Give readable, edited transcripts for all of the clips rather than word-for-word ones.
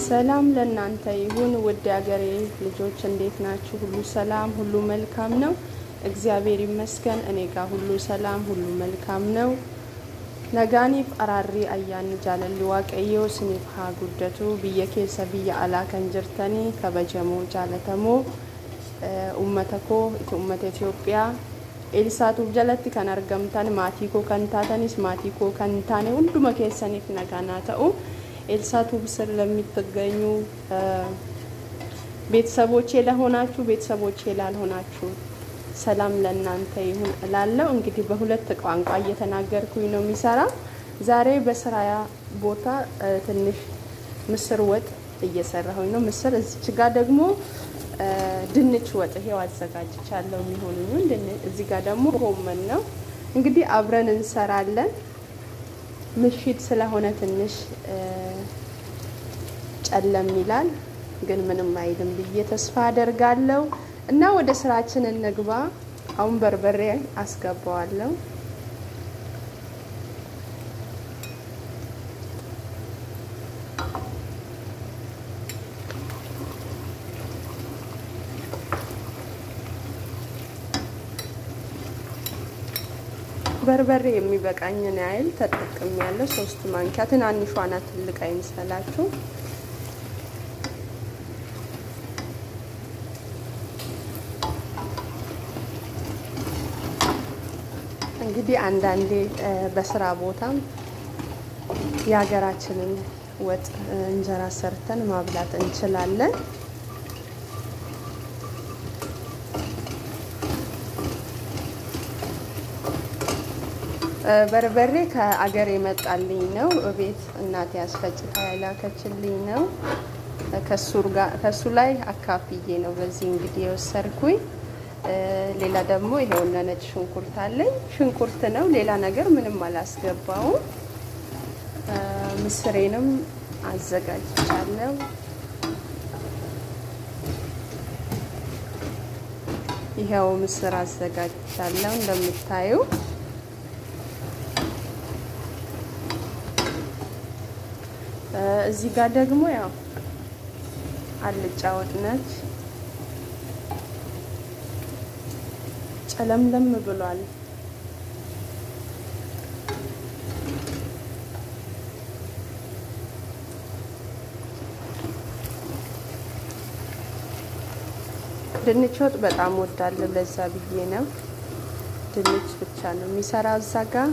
ሰላም ለእናንተ ይሁን ውድ ያገሬ ልጆች እንዴት ናችሁ? ሁሉ ሰላም ሁሉ መልካም ነው። እግዚአብሔር ይመስገን እኔ ጋር ሁሉ ሰላም ሁሉ መልካም ነው። ነጋኒፍ አራሪ አያን ጃለል ዋቀዮ ስኒፍ ሀ ጉደቱ ብየኬሰ ብየ አላ ከንጅርተኒ ከበጀሞ ጃለተሞ ኡመተኮ ኡመተ ኢትዮጵያ ኤልሳቱፍ ጀለቲ ከን አርገምታን ማቲኮ ከንታተኒስ ማቲኮ ከንታኔ ሁንዱመ ኬሰኒፍ ነጋና ተኡ ኤልሳቱፍ ስር ለሚትገኙ ቤተሰቦቼ ለሆናችሁ ቤተሰቦቼ ላልሆናችሁ ሰላም ለእናንተ ይሁን እላለሁ። እንግዲህ በሁለት ቋንቋ እየተናገርኩኝ ነው የሚሰራ። ዛሬ በስራያ ቦታ ትንሽ ምስር ወጥ እየሰራሁኝ ነው። ምስር እዚህ ጋር ደግሞ ድንች ወጥ ይሄው አዘጋጅቻለሁ የሚሆነው ድንች እዚህ ጋር ደግሞ ጎመን ነው። እንግዲህ አብረን እንሰራለን። ምሽት ስለሆነ ትንሽ ጨለም ይላል ግን ምንም አይልም ብዬ ተስፋ አደርጋለሁ እና ወደ ስራችን እንግባ። አሁን በርበሬ አስገባዋለሁ። በርበሬ የሚበቃኝን አይል ተጠቅሜያለሁ። 3 ማንኪያ ትናንሿና ትልቅ አይመስላችሁ። እንግዲህ አንዳንዴ በስራ ቦታም ያገራችንን ወጥ እንጀራ ሰርተን ማብላት እንችላለን። በርበሬ ከአገር የመጣልኝ ነው። ቤት እናቴ ያስፈጭታ ያላከችልኝ ነው። ከሱ ላይ አካፍዬ ነው በዚህ እንግዲህ የወሰርኩኝ። ሌላ ደግሞ ይሄውና ነጭ ሽንኩርት አለኝ። ሽንኩርት ነው ሌላ ነገር ምንም አላስገባው። ምስሬንም አዘጋጅቻለሁ። ይሄው ምስር አዘጋጅቻለሁ እንደምታዩ። እዚህ ጋር ደግሞ ያው አልጫ ወጥ ነች። ጨለምለም ብሏል። ድንች ወጥ በጣም ወዳለሁ ለዛ ብዬ ነው። ድንች ብቻ ነው የሚሰራው እዛ ጋር።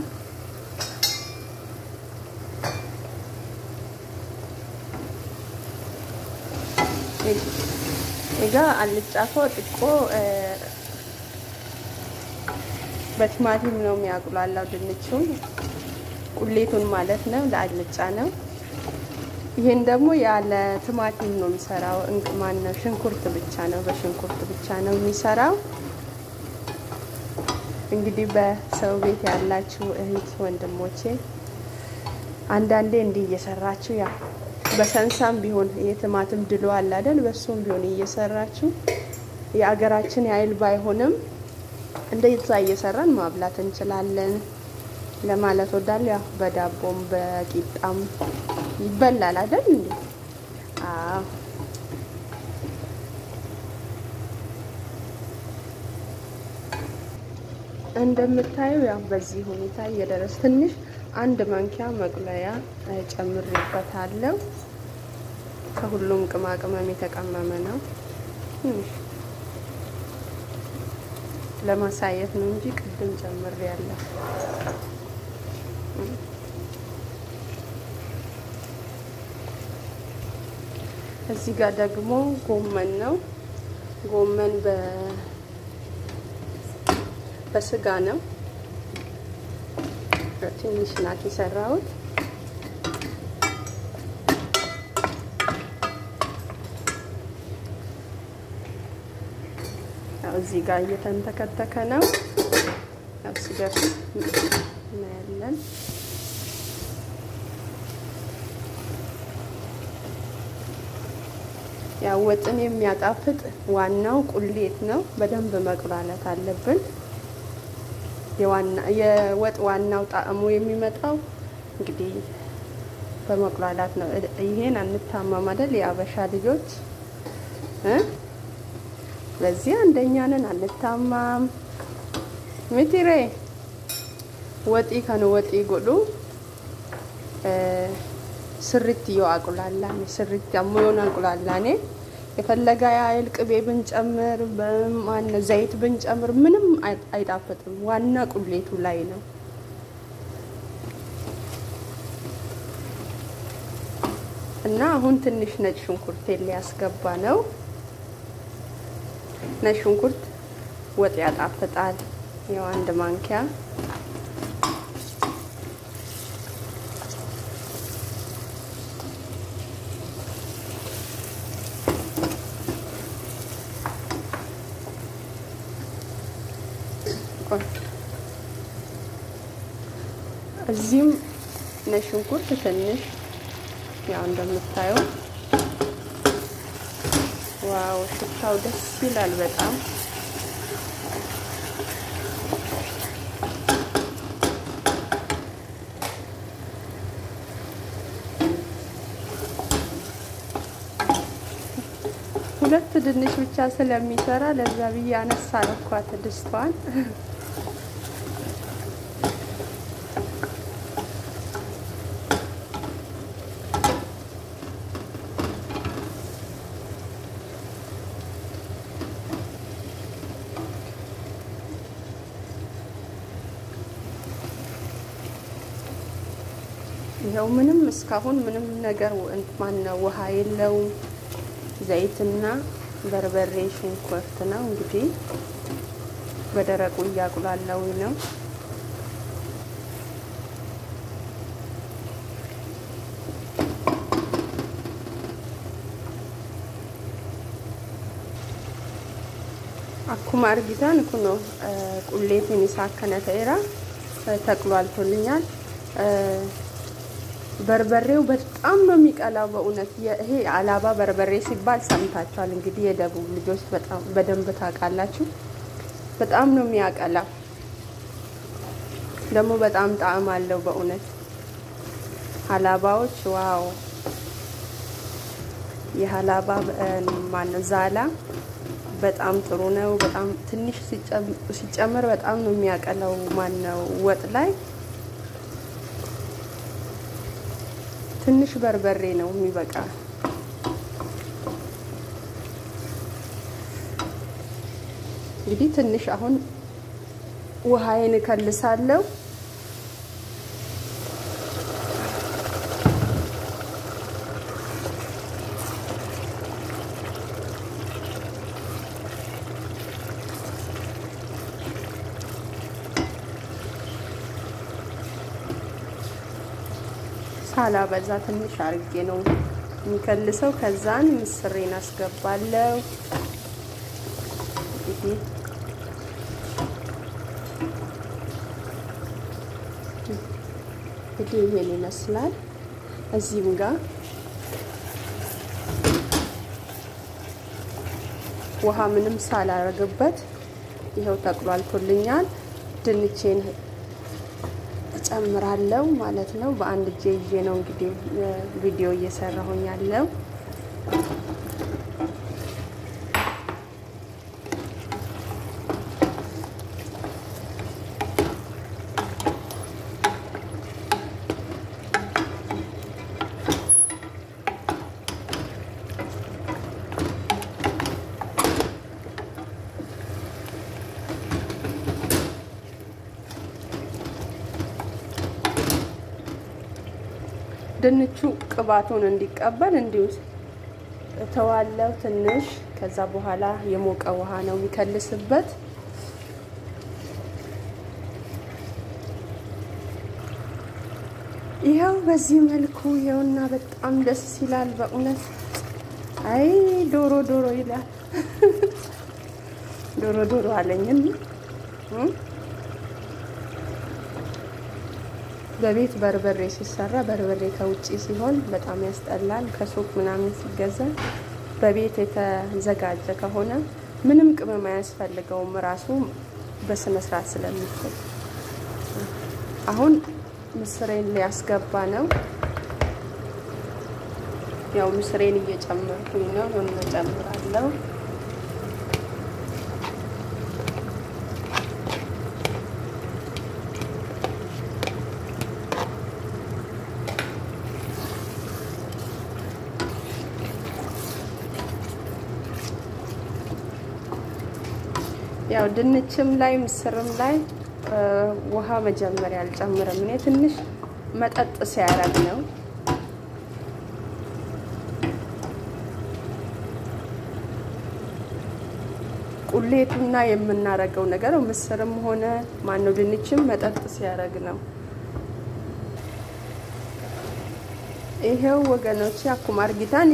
እጋ አልጫ ወጥቆ በቲማቲም ነው የሚያቁላላው ድንቹን ቁሌቱን ማለት ነው። ለአልጫ ነው። ይሄን ደግሞ ያለ ቲማቲም ነው የሚሰራው። እንቅማን ነው ሽንኩርት ብቻ ነው በሽንኩርት ብቻ ነው የሚሰራው። እንግዲህ በሰው ቤት ያላችሁ እህት ወንድሞቼ አንዳንዴ እንዲህ እየሰራችሁ ያ በሰንሳም ቢሆን የቲማቲም ድሎ አለ አይደል? በሱም ቢሆን እየሰራችሁ የአገራችን ያይል ባይሆንም እንደዛ እየሰራን ማብላት እንችላለን ለማለት ወዳለ ያ በዳቦም በቂጣም ይበላል አይደል እንዴ? እንደምታዩ ያው በዚህ ሁኔታ እየደረሰ ትንሽ 1 ማንኪያ መቁለያ ጨምሬበታለሁ። ከሁሉም ቅማቅመም የተቀመመ ነው። ለማሳየት ነው እንጂ ቅድም ጨምሬያለሁ። እዚህ ጋር ደግሞ ጎመን ነው። ጎመን በስጋ ነው። ትንሽ ናት የሰራሁት። እዚህ ጋር እየተንተከተከ ነው። አስገፍ እናያለን። ያው ወጥን የሚያጣፍጥ ዋናው ቁሌት ነው። በደንብ መቁላላት አለብን። የወጥ ዋናው ጣዕሙ የሚመጣው እንግዲህ በመቁላላት ነው። ይሄን አንታማም አይደል የአበሻ ልጆች በዚህ አንደኛ ነን አንታማም። ምትሬ ወጢ ከነ ወጢ ጎዱ ስሪት ይዋቁላላኔ ስሪት ያሞዮና ቁላላኔ የፈለጋ ያይል ቅቤ ብንጨምር በማን ዘይት ብንጨምር ምንም አይጣፍጥም። ዋና ቁሌቱ ላይ ነው። እና አሁን ትንሽ ነጭ ሽንኩርት ሊያስገባ ነው። ነጭ ሽንኩርት ወጥ ያጣፍጣል። ያው አንድ ማንኪያ እዚህም ነጭ ሽንኩርት ትንሽ ያው እንደምታዩ ዋው ሽታው ደስ ይላል በጣም። ሁለት ድንች ብቻ ስለሚሰራ ለዛ ብዬ አነሳለኳት ድስቷን። ይሄው ምንም እስካሁን ምንም ነገር ማነው ውሃ የለውም። ዘይትና በርበሬ ሽንኩርት ነው እንግዲህ በደረቁ ያቁላላው ነው። አኩማ አርጊታን ኩኖ ቁሌቴን ይሳከነ ተይራ ተቅሏልቶልኛል። በርበሬው በጣም ነው የሚቀላው በእውነት። ይሄ አላባ በርበሬ ሲባል ሰምታችኋል እንግዲህ የደቡብ ልጆች በጣም በደንብ ታውቃላችሁ። በጣም ነው የሚያቀላው ደግሞ በጣም ጣዕም አለው በእውነት። አላባዎች ዋው የሃላባ ማነው ዛላ በጣም ጥሩ ነው። በጣም ትንሽ ሲጨመር በጣም ነው የሚያቀላው ማነው ወጥ ላይ ትንሽ በርበሬ ነው የሚበቃ። እንግዲህ ትንሽ አሁን ውሃዬን እከልሳለሁ። ሳላ በዛ ትንሽ አርጌ ነው የሚከልሰው። ከዛን ምስሬን አስገባለሁ። እንግዲህ ይሄን ይመስላል። እዚህም ጋር ውሃ ምንም ሳላረግበት ይሄው ተቅሏልቶልኛል። ድንቼን ጨምራለሁ ማለት ነው። በአንድ እጄ ይዤ ነው እንግዲህ ቪዲዮ እየሰራሁኝ ያለው። ድንቹ ቅባቱን እንዲቀበል እንዲው ተዋለው ትንሽ። ከዛ በኋላ የሞቀ ውሃ ነው የሚከልስበት። ይሄው በዚህ መልኩ ይሄውና በጣም ደስ ይላል በእውነት። አይ ዶሮ ዶሮ ይላል ዶሮ ዶሮ አለኝ። በቤት በርበሬ ሲሰራ በርበሬ ከውጪ ሲሆን በጣም ያስጠላል። ከሱቅ ምናምን ሲገዛ በቤት የተዘጋጀ ከሆነ ምንም ቅመም አያስፈልገውም ራሱ በስነ ስርዓት ስለሚፈጭ። አሁን ምስሬን ሊያስገባ ነው። ያው ምስሬን እየጨመርኩኝ ነው እንጨምራለሁ። ያው ድንችም ላይ ምስርም ላይ ውሃ መጀመሪያ አልጨምርም እኔ ትንሽ መጠጥ ሲያረግ ነው። ቁሌቱና የምናረገው ነገር ምስርም ሆነ ማነው ድንችም መጠጥ ሲያረግ ነው። ይሄው ወገኖች አኩማ አርጊታኒ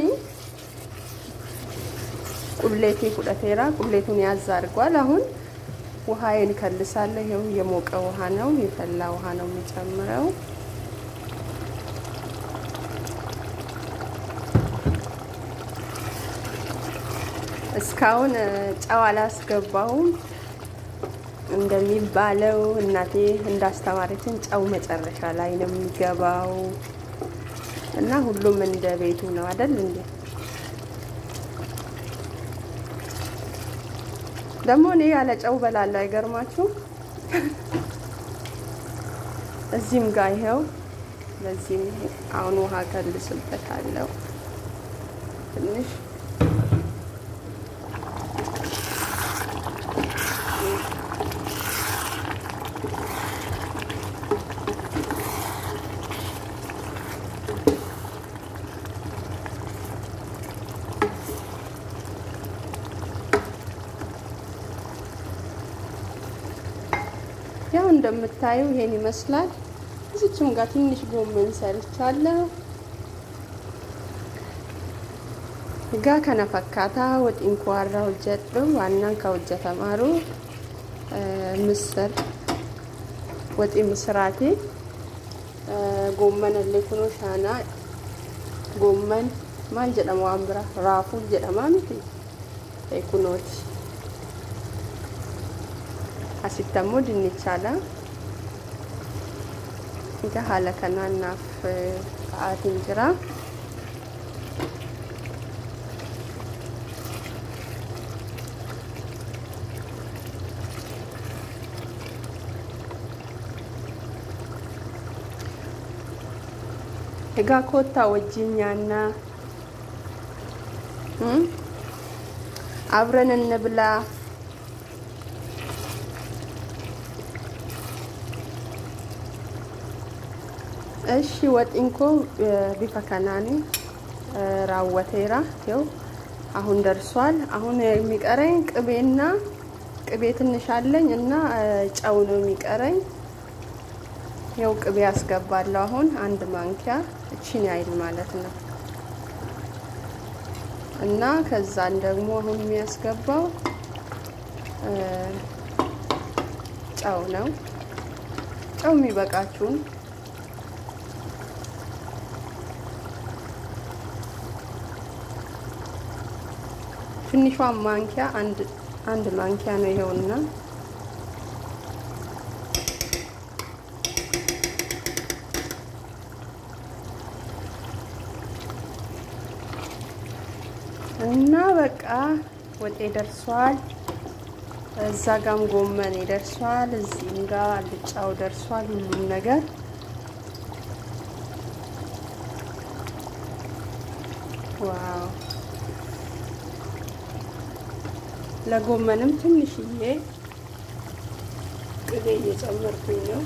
ቁሌቴ ኩደቴራ ቁሌቱን ያዝ አድርጓል። አሁን ውሃዬን ከልሳለሁ። ይሄው የሞቀ ውሃ ነው የፈላ ውሃ ነው የምጨምረው። እስካሁን ጨው አላስገባውም። እንደሚባለው እናቴ እንዳስተማረችን ጨው መጨረሻ ላይ ነው የሚገባው እና ሁሉም እንደ ቤቱ ነው አይደል እንዴ? ደግሞ እኔ ያለ ጨው በላለሁ አይገርማችሁ? እዚህም ጋር ይሄው ለዚህም አሁን ውሃ ከልስበታለሁ ትንሽ ያው እንደምታዩ ይሄን ይመስላል። እዚችም ጋር ትንሽ ጎመን ሰርቻለሁ። ጋ ከነፈካታ ወጢን ኳራ ወጀጥ ዋናን ከወጀተማሩ ምስር ወጢ ምስራቴ ጎመን ለኩኖ ሻና ጎመን ማል ጀደማ አምብራ ራፉ ጀደማ ምት ኤኩኖት አሲተሞ ድንቻላ እንካ ሐለከናናፍ አትንጅራ ጋ ኮታ ወጂኛና አብረን እንብላ። እሺ ወጥንኮ ቢፈከናኒ ራወቴራ ይው አሁን ደርሷል። አሁን የሚቀረኝ ቅቤና ቅቤ ትንሽ አለኝ እና ጨው ነው የሚቀረኝ። ያው ቅቤ ያስገባለሁ አሁን አንድ ማንኪያ እቺን ያይል ማለት ነው። እና ከዛን ደግሞ አሁን የሚያስገባው ጨው ነው። ጨው የሚበቃችሁን ትንሿ ማንኪያ አንድ ማንኪያ ነው ይሄውና እና በቃ ወጤ ደርሷል። እዛ ጋም ጎመን ደርሷል። እዚህም ጋር አልጫው ደርሷል። ሁሉም ነገር ዋው! ለጎመንም ትንሽዬ ቅቤ እየጨመርኩኝ ነው።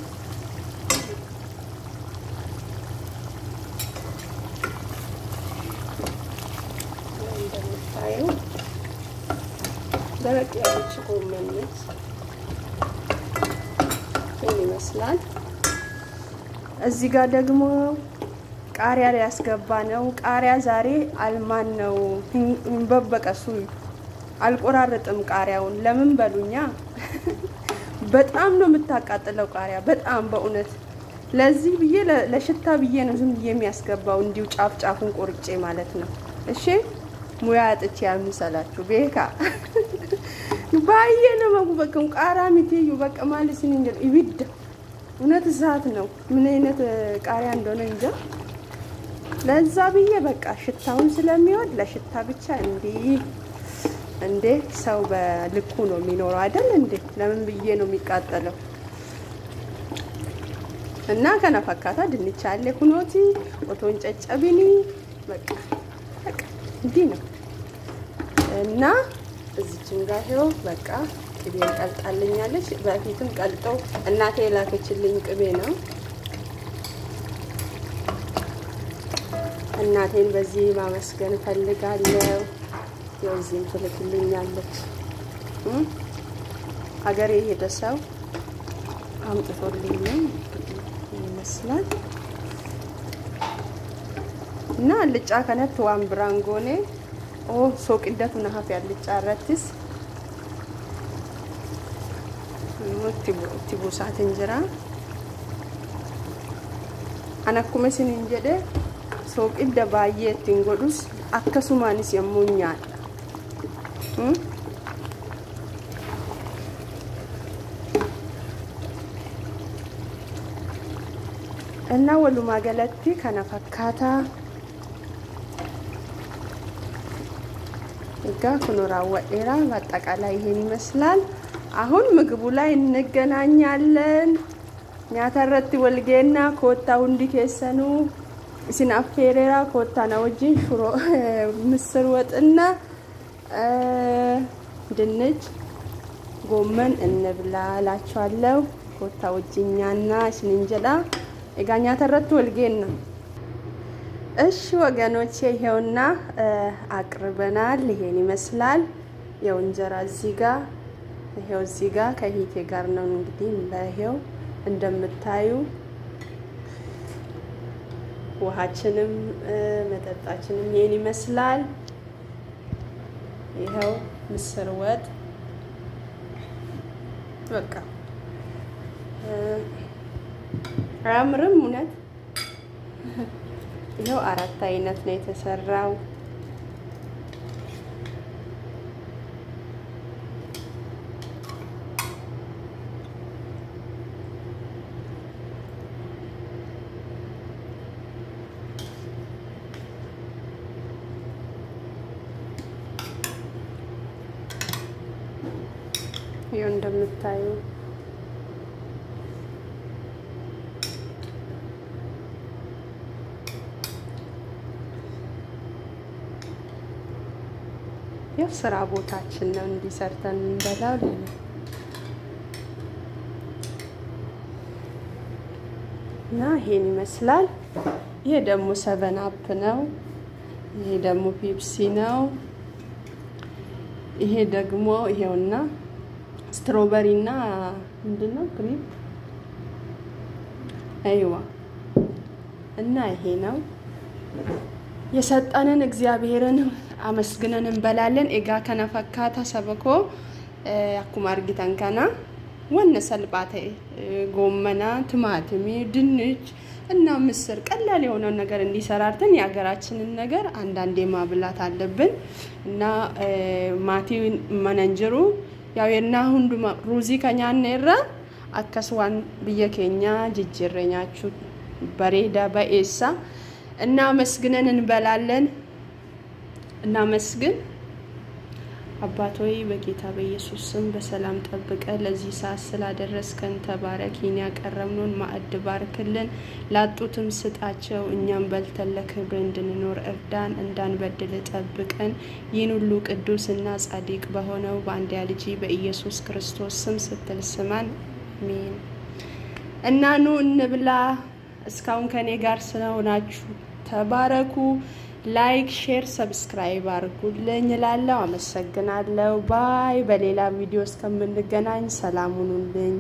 እንደምታዩ ደረቅ ያለች ጎመን ነች። ይሄን ይመስላል። እዚህ ጋር ደግሞ ቃሪያ ላይ ያስገባ ነው። ቃሪያ ዛሬ አልማን ነው እንበበቀሱ አልቆራረጥም ቃሪያውን። ለምን በሉኛ በጣም ነው የምታቃጥለው ቃሪያ በጣም በእውነት። ለዚህ ብዬ ለሽታ ብዬ ነው ዝም ብዬ የሚያስገባው እንዲው ጫፍ ጫፉን ቆርጬ ማለት ነው። እሺ ሙያ አጥቼ ያምሰላችሁ ቤካ ባየ ነው መጉበከም ቃሪያ ምትዩ በቃ ማለት እንጂ ይብድ እውነት እሳት ነው። ምን አይነት ቃሪያ እንደሆነ እንጃ ለዛ ብዬ በቃ ሽታውን ስለሚወድ ለሽታ ብቻ እንዴ ሰው በልኩ ነው የሚኖረው አይደል እንዴ ለምን ብዬ ነው የሚቃጠለው እና ከነፈካታ ድንች አለ ኩኖቲ ኦቶን ጨጨቢኒ በቃ እንዴ ነው እና እዚህም ጋር ነው በቃ ቅቤ ቀልጣልኛለች በፊትም ቀልጦ እናቴ ላከችልኝ ቅቤ ነው እናቴን በዚህ ማመስገን ፈልጋለሁ የውዚን ትልክልኛለች ሀገሬ ሄደ ሰው አምጥቶልኝ ይመስላል እና ልጫ ከነት ዋን ብራንጎኔ ሶቅደቱ ነሐፍ ያልጫ ረትስ ቲቡሳት እንጀራ አናኩመ ሲንጀደ ሶቅደ ባየት እንጎዱስ አከሱማንስ የሙኛል እና ወሉማ ገለቲ ከነፈካታ እጋ ኩኖራ ወዴራ በአጠቃላይ ይሄን ይመስላል አሁን ምግቡ ላይ እንገናኛለን ኛተረት ወልጌና ኮታ ሁንዲ ከሰኑ ሲና አፌሬራ ኮታ ናውጂን ሽሮ ምስር ወጥና ድንች ጎመን እንብላላችኋለሁ ኮታ ወጂኛና ሽንንጀላ እጋኛ ተረት ወልጌና እሺ ወገኖቼ ይሄውና አቅርበናል ይሄን ይመስላል ያው እንጀራ እዚህ ጋር ይሄው እዚህ ጋር ከሂቴ ጋር ነው እንግዲህ ለይሄው እንደምታዩ ውሃችንም መጠጣችንም ይሄን ይመስላል ይሄው ምስር ወጥ በቃ አምርም እውነት ይሄው አራት አይነት ነው የተሰራው ይሄው እንደምታዩ የስራ ቦታችን ነው እንዲሰርተን እንደላው እና ይሄን ይመስላል ይሄ ደግሞ 7 አፕ ነው ይሄ ደግሞ ፔፕሲ ነው ይሄ ደግሞ ይሄውና ስትሮበሪና ምንድነው ክሪም አይዋ እና ይሄ ነው የሰጠንን እግዚአብሔርን አመስግነን እንበላለን ኤጋ ከነፈካታ ሰበኮ አኩማ አርጊታን ካና ወነ ሰልባቴ ጎመና ቲማቲም ድንች እና ምስር ቀላል የሆነ ነገር እንዲሰራርተን ያገራችንን ነገር አንዳንዴ ማብላት አለብን እና ማቲ ማናንጀሩ ያው የና ሁንዱ ሩዚ ከኛነራ አከስዋን በየከኛ ጅጅረኛችሁ በሬዳ በኤሳ እና መስግነን እንበላለን እና መስግን አባቶይ በጌታ በኢየሱስ ስም በሰላም ጠብቀ ለዚህ ሰዓት ስላደረስከን ተባረኪን ያቀረብነውን ማዕድ ባርክልን ላጡትም ስጣቸው እኛም በልተን ለክብር እንድንኖር እርዳን እንዳንበድል ጠብቀን ይህን ሁሉ ቅዱስና ጻድቅ በሆነው በአንድ ልጅ በኢየሱስ ክርስቶስ ስም ስትል ስማን አሜን እና ኑ እንብላ እስካሁን ከኔ ጋር ስለሆናችሁ ተባረኩ ላይክ ሼር ሰብስክራይብ አድርጉልኝ እላለሁ አመሰግናለሁ ባይ በሌላ ቪዲዮ እስከምንገናኝ ሰላም ሁኑልኝ